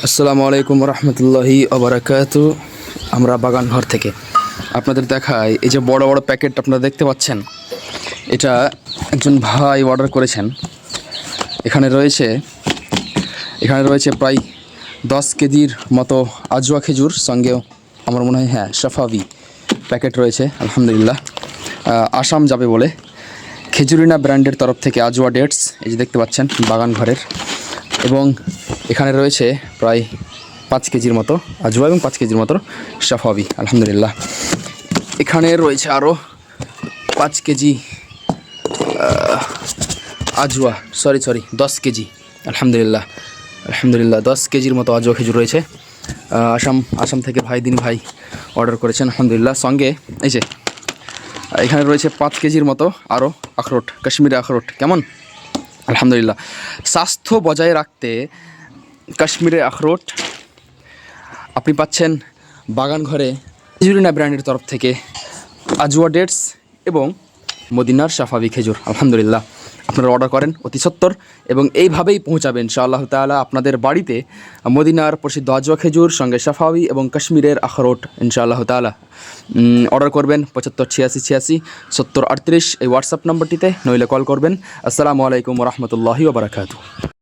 আসসালামু আলাইকুম রহমতুল্লাহি ওবরাকাতু। আমরা বাগান ঘর থেকে আপনাদের দেখাই এই যে বড় বড় প্যাকেট আপনারা দেখতে পাচ্ছেন, এটা একজন ভাই অর্ডার করেছেন। এখানে রয়েছে প্রায় 10 কেজির মতো আজওয়া খেজুর, সঙ্গেও আমার মনে হয় সাফাবি প্যাকেট রয়েছে। আলহামদুলিল্লাহ, আসাম যাবে বলে খেজুরিনা ব্র্যান্ডের তরফ থেকে আজওয়া ডেটস এই যে দেখতে পাচ্ছেন বাগান ঘরের। এবং এখানে রয়েছে প্রায় 5 কেজির মতো আজওয়া এবং 5 কেজির মতো সাফাবি। আলহামদুলিল্লাহ, এখানে রয়েছে আরও 5 কেজি আজওয়া, সরি 10 কেজি। আলহামদুলিল্লাহ 10 কেজির মতো আজওয়া খেজুর রয়েছে। আসাম থেকে দিন ভাই অর্ডার করেছেন। আলহামদুলিল্লাহ, সঙ্গে এই যে এখানে রয়েছে 5 কেজির মতো আরও আখরোট, কাশ্মীরি আখরোট। কেমন? আলহামদুলিল্লাহ, স্বাস্থ্য বজায় রাখতে কাশ্মীরি আখরোট আপনি পাচ্ছেন বাগান ঘরে খেজুরিনা ব্র্যান্ডের তরফ থেকে আজওয়া ডেটস এবং মদিনার সাফাবি খেজুর। আলহামদুলিল্লাহ, আপনারা অর্ডার করেন অতি সত্বর এবং এইভাবেই পৌঁছাবেন ইনশাআল্লাহ তাআলা আপনাদের বাড়িতে মদিনার প্রসিদ্ধ আজওয়া খেজুর, সঙ্গে সাফাবি এবং কাশ্মীরের আখরোট ইনশাআল্লাহ তাআলা। অর্ডার করবেন 7586867038 এই হোয়াটসঅ্যাপ নম্বরটিতে, নইলে কল করবেন। আসসালামু আলাইকুম ওয়া রাহমাতুল্লাহি ওয়া বারাকাতুহু।